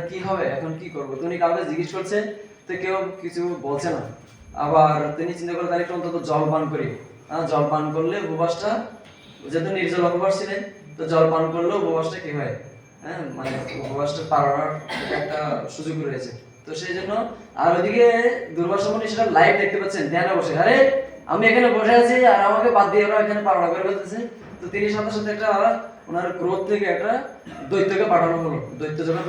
কি হবে, এখন কি করবো? তুমি কাউকে জিজ্ঞেস করছে, তো কেউ কিছু বলছে না। আবার তিনি চিন্তা করে, তাহলে একটু অন্তত জল পান করি। জল পান করলে উপবাসটা, যেহেতু নির্জল উপবাস ছিলেন, তো জল পান করলে উপবাসটা কি হয়, মানে উপবাসটা পালনের একটা সুযোগ রয়েছে। তো সেই জন্য, আর ওইদিকে দুর্বাসা মুনি সেটা লাইভ দেখতে পাচ্ছেন, ধ্যানে বসে, আরে আমি এখানে বসে আছি আর আমাকে বাদ দিয়ে ওরা এখানে পালনা করে ফেলতেছে। তো তিনি সাথে সাথে একটা, ওনার ক্রোধ থেকে একটা দৈত্যকে পাঠানো হলো। দৈত্য যখন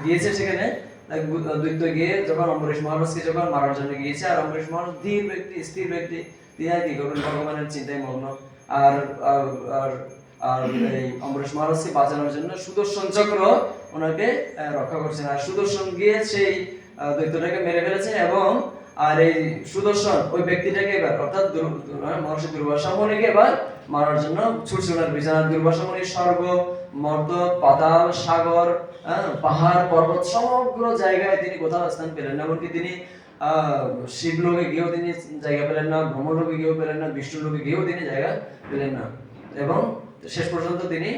গিয়েছে সেখানে, দৈত্য গিয়ে যখন অম্বরীশ মহারাজকে যখন মারার জন্য গিয়েছে, আর অম্বরীশ মহারাজ ধীর ব্যক্তি, স্থির ব্যক্তি, তিনি আর কি করবেন, ভগবানের চিন্তায় মগ্ন। আর আর আর এই অম্বরীশ মহারাজকে বাঁচানোর জন্য সুদর্শন চক্র ওনাকে রক্ষা করছেন। আর সুদর্শন গিয়ে সেই দৈত্যটাকে মেরে ফেলেছে, এবং আর এই সুদর্শন ওই ব্যক্তিটাকে এবার, অর্থাৎ মহর্ষি দুর্বাসা মুনিকে এবার মারার জন্য ছুটছে ওনার বিছানা। দুর্বাসা মুনি স্বর্গ, মর্ত, পাতাল, সাগর, পাহাড়, পর্বত, সমগ্র জায়গায় তিনি কোথাও স্থান পেলেন না। এমনকি তিনি শিবলোকে গিয়েও তিনি জায়গা পেলেন না, ব্রহ্মলোকে গিয়েও পেলেন না, বিষ্ণুলোকে গিয়েও তিনি জায়গা পেলেন না। এবং শেষ পর্যন্ত তিনি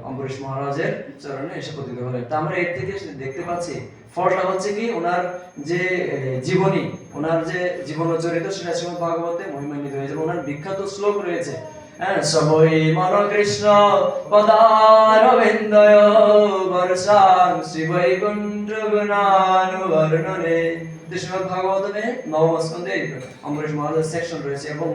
অম্বরীশ মহারাজের চরণে এসে পতিত হলেন। তা আমরা এর থেকে দেখতে পাচ্ছি, ফলটা হচ্ছে কি, ওনার যে জীবনী, ওনার যে জীবন চরিত্র, সেটা শ্রীমদ্ ভাগবতে মহিমান্বিত হয়েছে। ওনার বিখ্যাত শ্লোক রয়েছে, সবই মন কৃষ্ণ পদারবিন্দয় বর্ষাং শ্রী বৈকুণ্ঠ গুণানুবর্ণনে শ্রীমদ ভাগবতমে নবম স্কন্ধে অম্বরীশ মহারাজের সেকশন রয়েছে এবং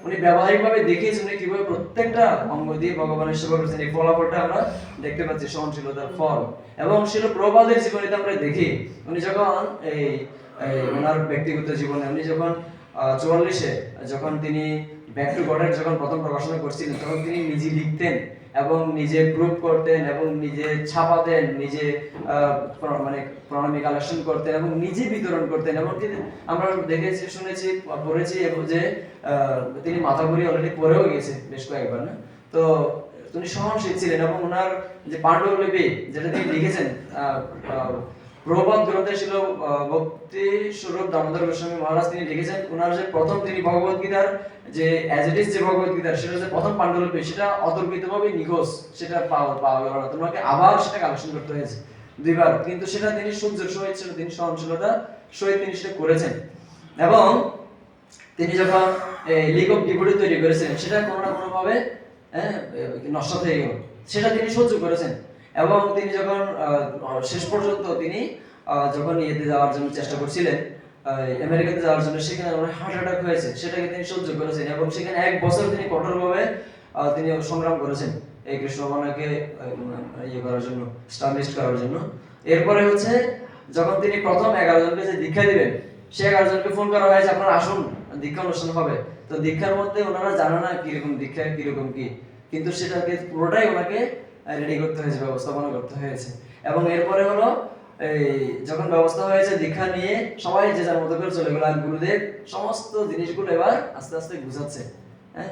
উনি ব্যবহারিকভাবে দেখিয়েছেন উনি কিভাবে প্রত্যেকটা অঙ্গ দিয়ে ভগবানের সেবা করেছেন। এই ফলাফলটা আমরা দেখতে পাচ্ছি, সহনশীলতার ফল। এবং শিল প্রভুপাদের জীবনীতে আমরা দেখি উনি যখন এই ওনার ব্যক্তিগত জীবনে উনি যখন 44-এ যখন তিনি ব্যাক টু গডের যখন প্রথম প্রকাশনা করছিলেন, তখন তিনি নিজে লিখতেন এবং নিজে প্রুফ করতেন এবং নিজে ছাপাতেন, নিজে মানে প্রণামী কালেকশন করতেন এবং নিজে বিতরণ করতেন। এবং আমরা দেখেছি, শুনেছি, পড়েছি এবং যে তিনি মাথাগুড়ি অলরেডি পড়েও গেছে বেশ কয়েকবার, না? তো তিনি সহনশীল ছিলেন এবং ওনার যে পাণ্ডুলিপি যেটা তিনি লিখেছেন প্রভুপাদ গ্রন্থে ছিল ভক্তি স্বরূপ দামোদর গোস্বামী মহারাজ তিনি লিখেছেন ওনার যে প্রথম তিনি ভগবত গীতার যে অ্যাজ ইট ইজ যে ভগবত গীতার সেটা যে প্রথম পাণ্ডুলিপি সেটা অতর্কিতভাবে নিখোঁজ, সেটা পাওয়া গেল না, তোমাকে আবার সেটা কালেকশন করতে হয়েছে দুইবার। কিন্তু সেটা তিনি সূর্যের সহিত ছিল, তিনি সহনশীলতা সহিত তিনি সেটা করেছেন। এবং তিনি যখন লিগ অফ ডিভোটি তৈরি করেছিলেন সেটা কোনো না কোনো ভাবে নষ্ট হয়ে গেল, সেটা তিনি সহ্য করেছেন। এবং তিনি যখন শেষ পর্যন্ত তিনি যখন ইয়েতে যাওয়ার জন্য চেষ্টা করছিলেন, আমেরিকাতে যাওয়ার জন্য, সেখানে হার্ট অ্যাটাক হয়েছে, সেটাকে তিনি সহ্য করেছেন এবং সেখানে 1 বছর তিনি কঠোরভাবে তিনি সংগ্রাম করেছেন এই কৃষ্ণ ভগবানকে ইয়ে করার জন্য, স্টাবলিশ করার জন্য। এরপরে হচ্ছে যখন তিনি প্রথম 11 জনকে যে দীক্ষা দিবেন, সে 11 জনকে ফোন করা হয়েছে আপনারা আসুন দীক্ষা অনুষ্ঠান হবে। তো দীক্ষার মধ্যে ওনারা জানে না কিরকম দীক্ষা কিরকম কি, কিন্তু সেটাকে পুরোটাই ওনাকে রেডি করতে হয়েছে, ব্যবস্থাপনা করতে হয়েছে। এবং এরপরে হলো এই যখন ব্যবস্থা হয়েছে দীক্ষা নিয়ে সবাই যে যার মতো করে চলে গেল, আর গুরুদেব সমস্ত জিনিসগুলো এবার আস্তে আস্তে গুছাচ্ছে। হ্যাঁ,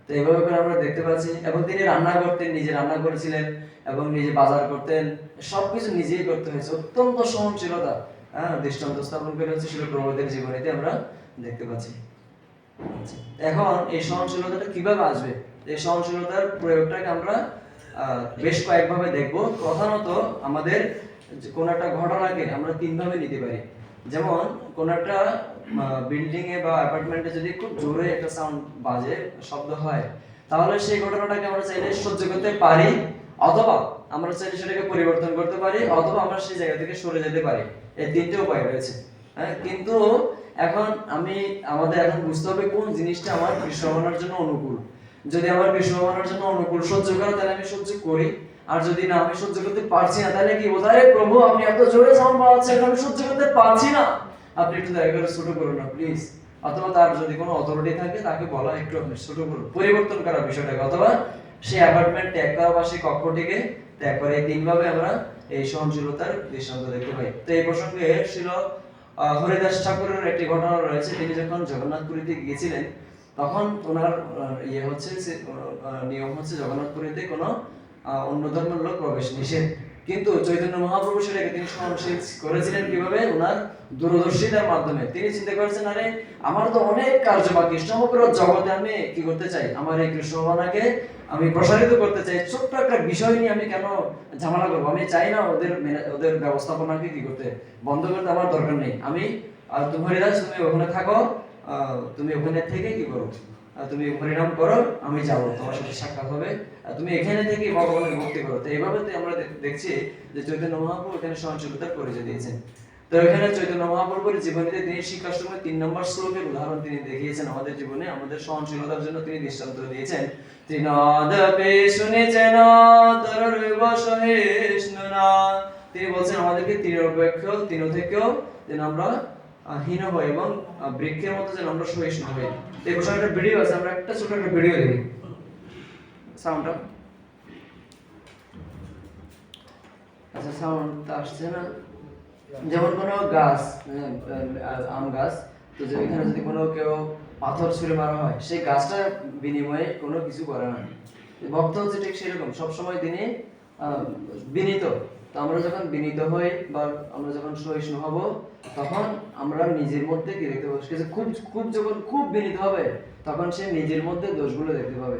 তো এইভাবে করে আমরা দেখতে পাচ্ছি। এবং তিনি রান্না করতেন, নিজে রান্না করেছিলেন এবং নিজে বাজার করতেন, সবকিছু নিজেই করতে হয়েছে। অত্যন্ত সহনশীলতা দৃষ্টান্ত স্থাপন করে হচ্ছে শিল প্রভুপাদের জীবনীতে আমরা দেখতে পাচ্ছি। এখন এই সহনশীলতাটা কিভাবে আসবে, এই সহনশীলতার প্রয়োগটাকে আমরা বেশ কয়েকভাবে দেখব। প্রধানত আমাদের কোন একটা ঘটনাকে আমরা 3 ভাবে নিতে পারি। যেমন কোন একটা বিল্ডিং এ বা অ্যাপার্টমেন্টে যদি খুব জোরে একটা সাউন্ড বাজে, শব্দ হয়, তাহলে সেই ঘটনাটাকে আমরা চাইলে সহ্য করতে পারি, অথবা আমরা চাইলে সেটাকে পরিবর্তন করতে পারি, অথবা আমরা সেই জায়গা থেকে সরে যেতে পারি। এই 3টে উপায় রয়েছে। হ্যাঁ, কিন্তু এখন আমাদের এখন বুঝতে হবে কোন জিনিসটা আমার কৃষ্ণ ভগবানের জন্য অনুকূল। যদি আমার কৃষ্ণ ভগবানের জন্য অনুকূল সহ্য করা, তাহলে আমি সহ্য করি। আর যদি না আমি সহ্য করতে পারছি না, তাহলে কি বলতে আরে প্রভু আপনি এত জোরে সাউন্ড বাজাচ্ছেন, আমি সহ্য করতে পারছি না, আপনি একটু দয়া করে ছোট করুন না প্লিজ। অথবা তার যদি কোনো অথরিটি থাকে তাকে বলা একটু আপনি ছোট করুন, পরিবর্তন করা বিষয়টাকে, অথবা সেই অ্যাপার্টমেন্ট ত্যাগ করা বা সেই কক্ষটিকে ত্যাগ করে। এই 3 ভাবে আমরা এই সহনশীলতার দৃষ্টান্ত দেখতে পাই। তো এই প্রসঙ্গে ছিল হরিদাস ঠাকুরের একটি ঘটনা রয়েছে। তিনি যখন জগন্নাথপুরীতে গিয়েছিলেন, তখন ওনার নিয়ম হচ্ছে জগন্নাথপুরীতে কোনো অন্য ধর্মের লোক প্রবেশ নিষেধ। কিন্তু চৈতন্য মহাপ্রভু সেটাকে তিনি সহনশীল করেছিলেন কিভাবে? ওনার দূরদর্শিতার মাধ্যমে। তিনি চিন্তা করেছেন আরে আমার তো অনেক কার্য বাকি, সমগ্র জগতে আমি কি করতে চাই, আমার এই কৃষ্ণ ভাবনাকে আমি প্রসারিত করতে চাই, ছোট্ট একটা বিষয় নিয়ে আমি কেন ঝামেলা করবো? আমি চাই না ওদের ব্যবস্থাপনাকে কি করতে, বন্ধ করতে আমার দরকার নেই। আমি তুমি হরিদাস তুমি ওখানে থাকো, তুমি ওখানে থেকে কি করো, তুমি হরিনাম করো, আমি যাবো, তোমার সাথে সাক্ষাৎ হবে, তুমি এখানে থেকে ভগবানের ভক্তি করো। তো এইভাবে আমরা দেখছি যে চৈতন্য মহাপ্রভু এখানে সহনশীলতার পরিচয় দিয়েছেন। তো এখানে চৈতন্য মহাপ্রভুর জীবনীতে তিনি শিক্ষাশ্রমের 3 নম্বর শ্লোকের উদাহরণ তিনি দেখিয়েছেন আমাদের জীবনে, আমাদের সহনশীলতার জন্য তিনি দৃষ্টান্ত দিয়েছেন। তৃণাদপি শুনেছেন তরৈব সহিষ্ণুনা, তিনি বলছেন আমাদেরকে তৃণাপেক্ষ, তৃণ থেকেও যেন আমরা হীন হই এবং বৃক্ষের মতো যেন আমরা সহিষ্ণু হই। এই প্রসঙ্গে একটা ভিডিও আছে, আমরা একটা ছোট একটা ভিডিও দেখি। সাউন্ডটা আচ্ছা, সাউন্ডটা আসছে না? যেমন কোনো গাছ, আম গাছ, তো যে এখানে যদি কোনো কেউ পাথর ছুঁড়ে মারা হয়, সেই গাছটার বিনিময়ে কোনো কিছু করে না। ভক্ত হচ্ছে ঠিক সেরকম, সবসময় তিনি বিনীত। তো আমরা যখন বিনীত হই বা আমরা যখন সহিষ্ণু হব, তখন আমরা নিজের মধ্যে কি দেখতে পাবো? যখন খুব বিনীত হবে, তখন সে নিজের মধ্যে দোষগুলো দেখতে পাবে।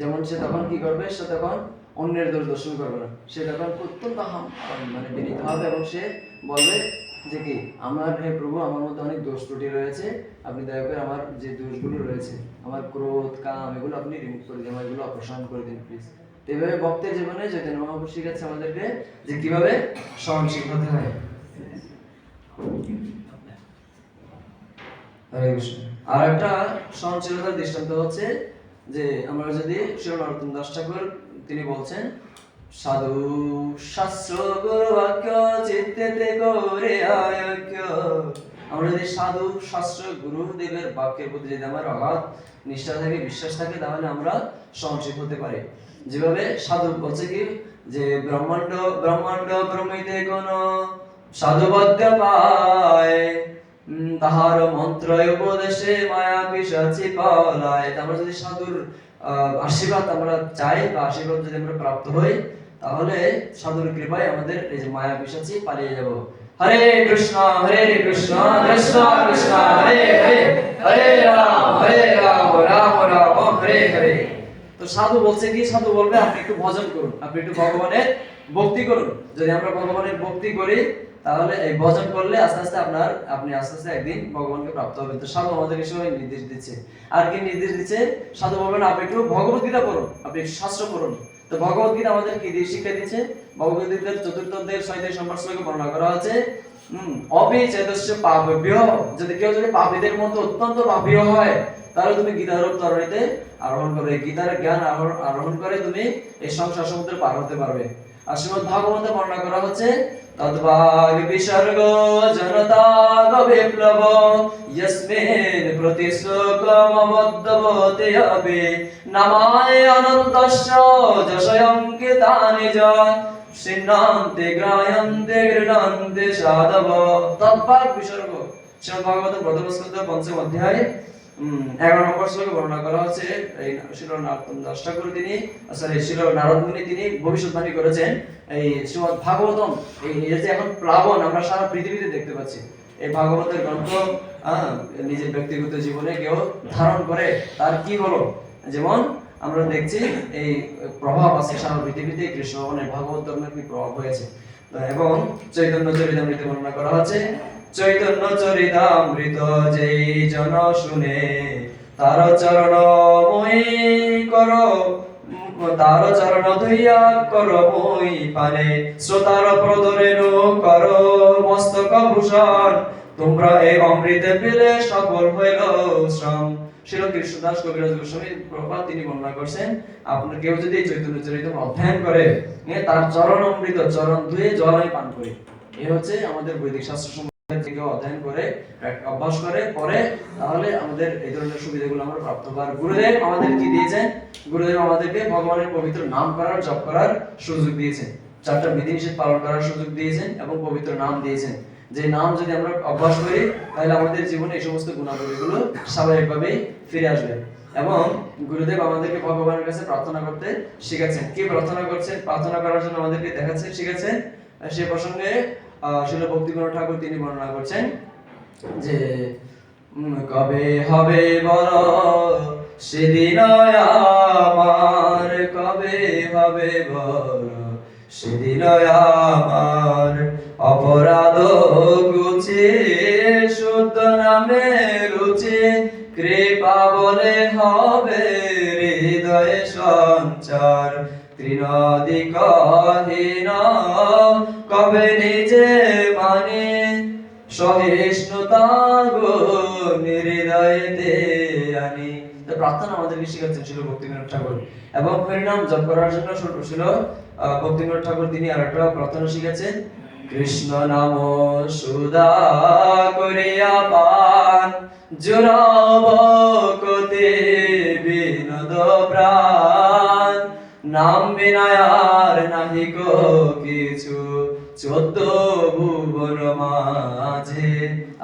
যেমন সে তখন কি করবে? সে তখন অন্যের দোষ দর্শন করবে না, সে তখন অত্যন্ত মানে বিনীত হবে এবং সে বলবে যে কি আমার হে প্রভু, আমার মধ্যে অনেক দোষ ত্রুটি রয়েছে, আপনি দয়া করে আমার যে দোষগুলো রয়েছে, আমার ক্রোধ কাম এগুলো আপনি রিমুভ করে দিন, আমার এগুলো অপসারণ করে দিন প্লিজ। এইভাবে ভক্তের জীবনে চৈতন্য মহাপ্রভু শিখাচ্ছে আমাদেরকে যে কিভাবে সহনশীল হতে হয়। হরে কৃষ্ণ। আর একটা সহনশীলতার দৃষ্টান্ত হচ্ছে যে আমরা যদি শ্রী নরোত্তম দাস ঠাকুর তিনি বলছেন, সাধু শাস্ত্র গুরু বাক্য চিত্তেতে করে আয়ক্য। আমরা যদি সাধু শাস্ত্র গুরুদেবের বাক্যের প্রতি যদি আমার অগাধ নিষ্ঠা থাকে, বিশ্বাস থাকে, তাহলে আমরা সহনশীল হতে পারি। যেভাবে সাধু বলছে কি যে ব্রহ্মাণ্ড ব্রহ্মাণ্ড ব্রহ্মিতে কোন সাধুবাদ্য পায়, তাহার মন্ত্র উপদেশে মায়া পিশাচি পলায়। আমরা যদি সাধুর আশীর্বাদ আমরা চাই বা আশীর্বাদ যদি আমরা প্রাপ্ত হই, তাহলে সাধুর কৃপায় আমাদের এই যে মায়া পিশাচি পালিয়ে যাব। হরে কৃষ্ণ কৃষ্ণ কৃষ্ণ হরে হরে, হরে রাম রাম রাম হরে হরে। তো সাধু বলছে কি, সাধু বলবে আপনি একটু ভজন করুন, আপনি একটু ভগবানের ভক্তি করুন। যদি আমরা ভগবানের ভক্তি করি, তাহলে এই ভজন করলে আস্তে আস্তে আপনি আস্তে আস্তে একদিন ভগবানকে প্রাপ্ত হবেন। তো সাধু আমাদের এই সময় নির্দেশ দিচ্ছে। আর কি নির্দেশ দিচ্ছে? সাধু বলবেন আপনি একটু ভগবত গীতা পড়ুন, আপনি একটু শাস্ত্র পড়ুন। তো ভগবত গীতা আমাদের কি দিয়ে শিক্ষা দিচ্ছে? ভগবত গীতার চতুর্থ অধ্যায়ের 37 নম্বর শ্লোকে বর্ণনা করা আছে, অবিচেতস্য পাপভ্য, যদি কেউ যদি পাপীদের মতো অত্যন্ত পাপী হয়, তাহলে তুমি গীতারূপ তরণীতে আরোহণ করে, গীতার জ্ঞান আরোহণ করে তুমি এই সংসার সমুদ্র পার হতে পারবে। আর শ্রীমদ্ ভাগবতে বর্ণনা করা হচ্ছে, তদ্ভাগ বিসর্গ জনতাগ বিপ্লব ইয়স্মিন প্রতি শ্লোকম অবদ্ধবতে হবে নামায় অনন্তস্য যশয়ঙ্কিতানি চ সিন্নান্তে গ্রায়ন্তে গৃণন্তে সাধব। তদ্ভাগ বিসর্গ শ্রীমদ্ ভাগবতের প্রথম স্কন্ধ 5ম অধ্যায় 11 নম্বর শ্লোকে বর্ণনা করা হচ্ছে, এই শ্রী নরোত্তম দাস ঠাকুর তিনি শ্রী নারদ মুনি তিনি ভবিষ্যৎবাণী করেছেন এই শ্রীমদ্ ভাগবতম এই যে এখন প্লাবন আমরা সারা পৃথিবীতে দেখতে পাচ্ছি। এই ভাগবতের গ্রন্থ নিজের ব্যক্তিগত জীবনে কেউ ধারণ করে তার কি হলো, যেমন আমরা দেখছি এই প্রভাব আছে সারা পৃথিবীতে কৃষ্ণ ভগবানের ভাগবত ধর্মের কি প্রভাব হয়েছে। এবং চৈতন্য চরিতামৃতে বর্ণনা করা হচ্ছে, চৈতন্য চরিতামৃত যেই জন শুনে তার চরণ মই কর, তার চরণ ধুইয়া কর মই পানে, শ্রোতার প্রদরেণু কর মস্তক ভূষণ, তোমরা এই অমৃতে পেলে সফল হইল শ্রম। শ্রীল কৃষ্ণদাস কবিরাজ গোস্বামী প্রভুপাদ তিনি বর্ণনা করছেন, আপনার কেউ যদি চৈতন্য চরিতামৃত অধ্যয়ন করে, তার চরণ অমৃত চরণ ধুয়ে জল পান করে, এই হচ্ছে আমাদের বৈদিক শাস্ত্র অধ্যয়ন করে অভ্যাস করে পরে, তাহলে আমাদের এই ধরনের সুবিধাগুলো আমরা প্রাপ্ত হবার। গুরুদেব আমাদের কি দিয়েছেন? গুরুদেব আমাদেরকে ভগবানের পবিত্র নাম করার জপ করার সুযোগ দিয়েছেন, 4টা বিধিনিষেধ পালন করার সুযোগ দিয়েছেন এবং পবিত্র নাম দিয়েছেন। যে নাম যদি আমরা অভ্যাস করি, তাহলে আমাদের জীবনে এই সমস্ত গুণাবলীগুলো স্বাভাবিকভাবেই ফিরে আসবে। এবং গুরুদেব আমাদেরকে ভগবানের কাছে প্রার্থনা করতে শিখাচ্ছেন। কি প্রার্থনা করছেন? প্রার্থনা করার জন্য আমাদেরকে দেখাচ্ছেন, শিখাচ্ছেন। সে প্রসঙ্গে শিল ভক্তিবিনোদ ঠাকুর তিনি বর্ণনা করছেন যে কবে হবে বল সেদিন আমার, কবে হবে বল সেদিন আমার, অপরাধ গুছে শুদ্ধ নামে রুচি, কৃপা বলে হবে হৃদয়ে সঞ্চার, তৃণাদিকহীন কবে নিজে মানে, সহিষ্ণুতা গুণ হৃদয়েতে আনি। প্রার্থনা আমাদেরকে শিখাচ্ছেন শিল ভক্তিবিনোদ ঠাকুর। এবং হরিনাম জপ করার জন্য শিল ভক্তিবিনোদ ঠাকুর তিনি আরেকটা প্রার্থনা শিখাচ্ছেন, কৃষ্ণ নাম সুধা করিয়া পান, জুড়াব কতে বিনোদ প্রাণ, নাম বিনায়ার নাহি কো কিছু 14 ভুবন মাঝে।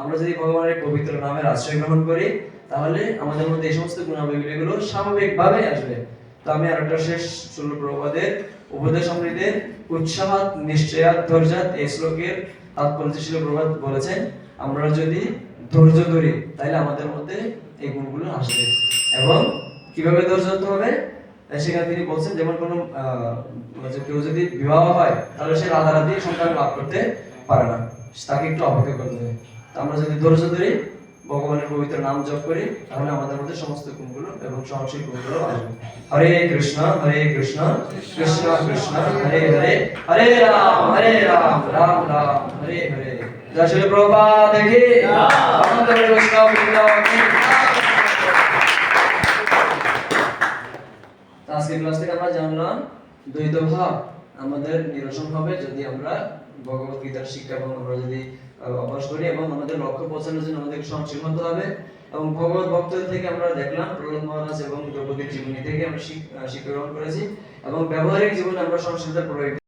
আমরা যদি ভগবানের পবিত্র নামের আশ্রয় গ্রহণ করি, তাহলে আমাদের মধ্যে এই সমস্ত গুণাবলীগুলো স্বাভাবিকভাবে আসবে। তো আমি আরেকটা শেষ শিল প্রভুপাদের উপদেশ অমৃতের উৎসাহাত নিশ্চয়াত ধৈর্যাত এই শ্লোকের তাৎপর্য শিল প্রভুপাদ বলেছেন, আমরা যদি ধৈর্য ধরি তাহলে আমাদের মধ্যে এই গুণগুলো আসবে। এবং কিভাবে ধৈর্য ধরতে হবে সেখানে তিনি বলছেন, যেমন কোনো কেউ যদি বিবাহ হয়, তাহলে সে রাতারাতি সন্তান লাভ করতে পারে না, তাকে একটু অপেক্ষা করতে হবে। তো আমরা যদি ধৈর্য ধরি, ভগবানের পবিত্র নাম জপ করি, তাহলে আমাদের মধ্যে সমস্ত গুণগুলো এবং সহনশীল গুণগুলো আসবে। হরে কৃষ্ণ কৃষ্ণ কৃষ্ণ হরে হরে, হরে রাম রাম রাম হরে হরে। জয় শ্রী প্রভুপাদ দেখি অনন্ত কোটি বৈষ্ণব বৃন্দ কি। তো আজকের ক্লাস থেকে আমরা জানলাম দ্বৈত ভাব আমাদের নিরসন হবে যদি আমরা ভগবত গীতার শিক্ষা এবং আমরা যদি অভ্যাস করি এবং আমাদের লক্ষ্য পৌঁছানোর জন্য আমাদের সহনশীল হতে হবে। এবং ভগবত ভক্তদের থেকে আমরা দেখলাম প্রহ্লাদ মহারাজ এবং দ্রৌপদীর জীবনী থেকে আমরা শিক্ষা গ্রহণ করেছি এবং ব্যবহারিক জীবনে আমরা সহনশীলতা প্রয়োগ